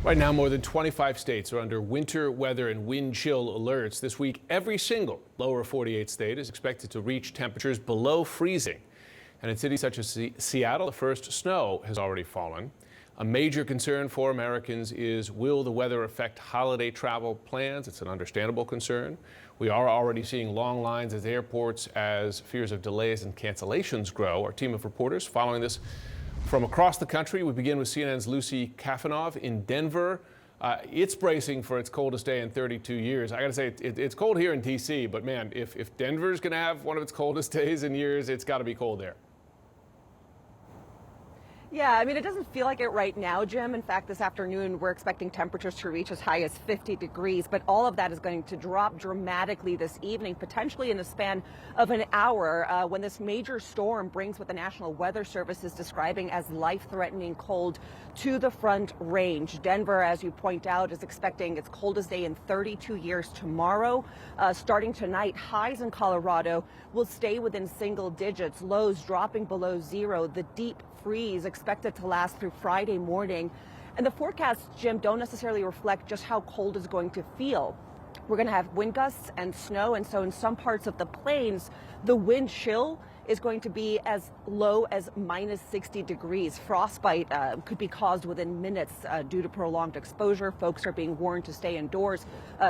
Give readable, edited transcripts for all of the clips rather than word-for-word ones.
Right now, more than 25 states are under winter weather and wind chill alerts. This week, every single lower 48 state is expected to reach temperatures below freezing. And in cities such as Seattle, the first snow has already fallen. A major concern for Americans is, will the weather affect holiday travel plans? It's an understandable concern. We are already seeing long lines at airports as fears of delays and cancellations grow. Our team of reporters following this from across the country. We begin with CNN's Lucy Kafanov in Denver. It's bracing for its coldest day in 32 years. I got to say, it's cold here in D.C., but man, if Denver's going to have one of its coldest days in years, it's got to be cold there. Yeah, I mean, it doesn't feel like it right now, Jim. In fact, this afternoon, we're expecting temperatures to reach as high as 50 degrees, but all of that is going to drop dramatically this evening, potentially in the span of an hour, when this major storm brings what the National Weather Service is describing as life-threatening cold to the Front Range. Denver, as you point out, is expecting its coldest day in 32 years tomorrow. Starting tonight, highs in Colorado will stay within single digits, lows dropping below zero. The deep freeze expected to last through Friday morning. And the forecasts, Jim, don't necessarily reflect just how cold it's going to feel. We're going to have wind gusts and snow, and so in some parts of the plains, the wind chill is going to be as low as minus 60 degrees. Frostbite could be caused within minutes due to prolonged exposure. Folks are being warned to stay indoors.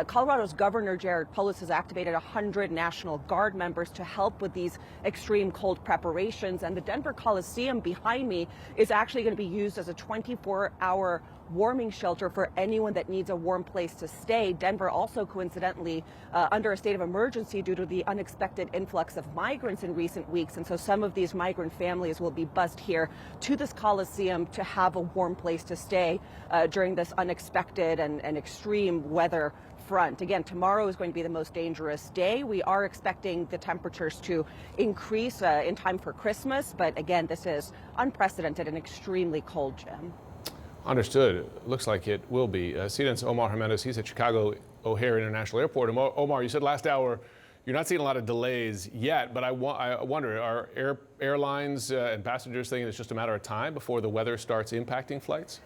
Colorado's Governor Jared Polis has activated 100 National Guard members to help with these extreme cold preparations. And the Denver Coliseum behind me is actually going to be used as a 24-hour warming shelter for anyone that needs a warm place to stay. Denver also coincidentally under a state of emergency due to the unexpected influx of migrants in recent weeks. And so some of these migrant families will be bussed here to this Coliseum to have a warm place to stay during this unexpected and extreme weather front. Again, tomorrow is going to be the most dangerous day. We are expecting the temperatures to increase in time for Christmas. But again, this is unprecedented and extremely cold, Jim. Understood. Looks like it will be. CNN's Omar Jimenez, he's at Chicago O'Hare International Airport. Omar, you said last hour you're not seeing a lot of delays yet, but I wonder, are airlines and passengers thinking it's just a matter of time before the weather starts impacting flights?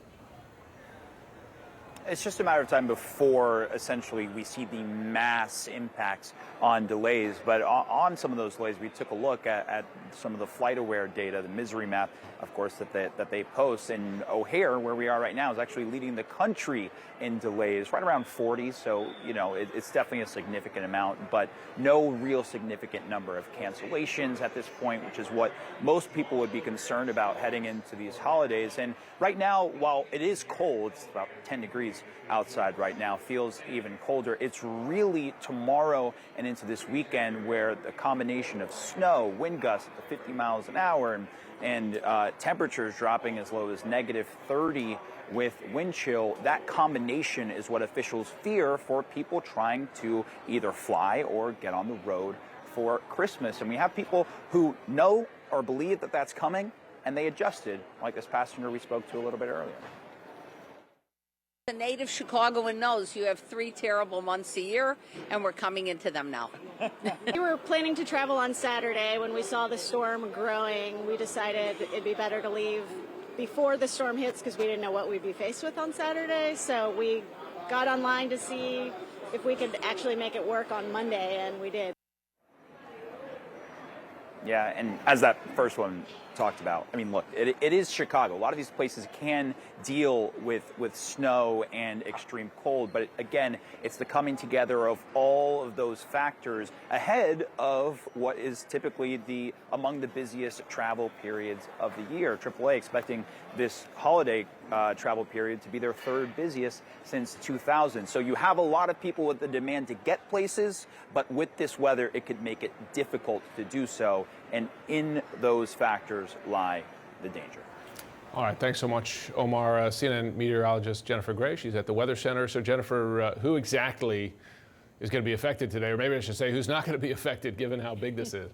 It's just a matter of time before essentially we see the mass impacts on delays. But on some of those delays, we took a look at some of the FlightAware data, the misery map, of course, that they post. And O'Hare, where we are right now, is actually leading the country in delays, right around 40. So, you know, it's definitely a significant amount, but no real significant number of cancellations at this point, which is what most people would be concerned about heading into these holidays. And right now, while it is cold, it's about 10 degrees outside right now, feels even colder. It's really tomorrow and into this weekend where the combination of snow, wind gusts at 50 miles an hour, and temperatures dropping as low as -30 with wind chill, that combination is what officials fear for people trying to either fly or get on the road for Christmas. And we have people who know or believe that that's coming, and they adjusted, like this passenger we spoke to a little bit earlier. The native Chicagoan knows you have 3 terrible months a year, and we're coming into them now. We were planning to travel on Saturday. When we saw the storm growing, we decided it'd be better to leave before the storm hits because we didn't know what we'd be faced with on Saturday. So we got online to see if we could actually make it work on Monday, and we did. Yeah, and as that first one talked about, I mean, look, it is Chicago. A lot of these places can deal with snow and extreme cold, but again, it's the coming together of all of those factors ahead of what is typically among the busiest travel periods of the year. AAA expecting this holiday travel period to be their 3rd busiest since 2000. So you have a lot of people with the demand to get places, but with this weather, it could make it difficult to do so. And in those factors lie the danger. All right, thanks so much, Omar. CNN meteorologist Jennifer Gray, she's at the Weather Center. So Jennifer, who exactly is going to be affected today? Or maybe I should say who's not going to be affected given how big this is?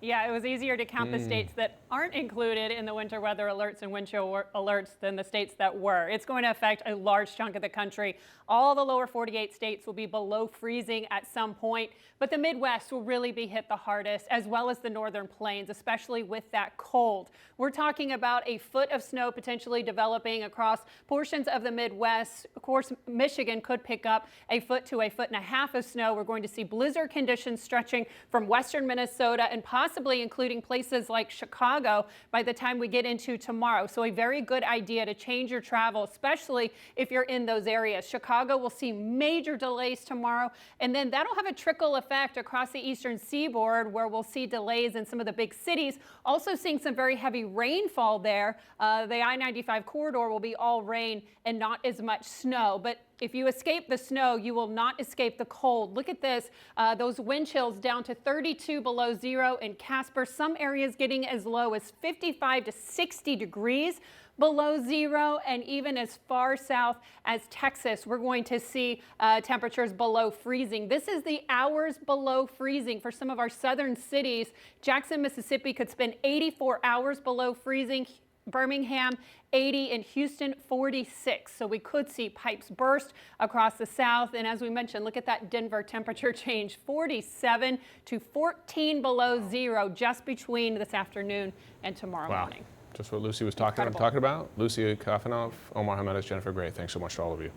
Yeah, it was easier to count the states that aren't included in the winter weather alerts and wind chill alerts than the states that were. It's going to affect a large chunk of the country. All the lower 48 states will be below freezing at some point, but the Midwest will really be hit the hardest, as well as the northern plains, especially with that cold. We're talking about a foot of snow potentially developing across portions of the Midwest. Of course, Michigan could pick up a foot to a foot and a half of snow. We're going to see blizzard conditions stretching from western Minnesota and possibly including places like Chicago by the time we get into tomorrow. So a very good idea to change your travel, especially if you're in those areas. Chicago will see major delays tomorrow, and then that'll have a trickle effect across the eastern seaboard, where we'll see delays in some of the big cities. Also seeing some very heavy rainfall there. The I-95 corridor will be all rain and not as much snow. But if you escape the snow, you will not escape the cold. Look at this. Those wind chills down to 32 below zero in Casper. Some areas getting as low as 55 to 60 degrees below zero, and even as far south as Texas, we're going to see temperatures below freezing. This is the hours below freezing for some of our southern cities. Jackson, Mississippi could spend 84 hours below freezing. Birmingham 80, and Houston 46. So we could see pipes burst across the south. And as we mentioned, look at that Denver temperature change, 47 to 14 below zero just between this afternoon and tomorrow morning. Just what Lucy was talking about. Lucy Kafanov, Omar Hamedas, Jennifer Gray, thanks so much to all of you.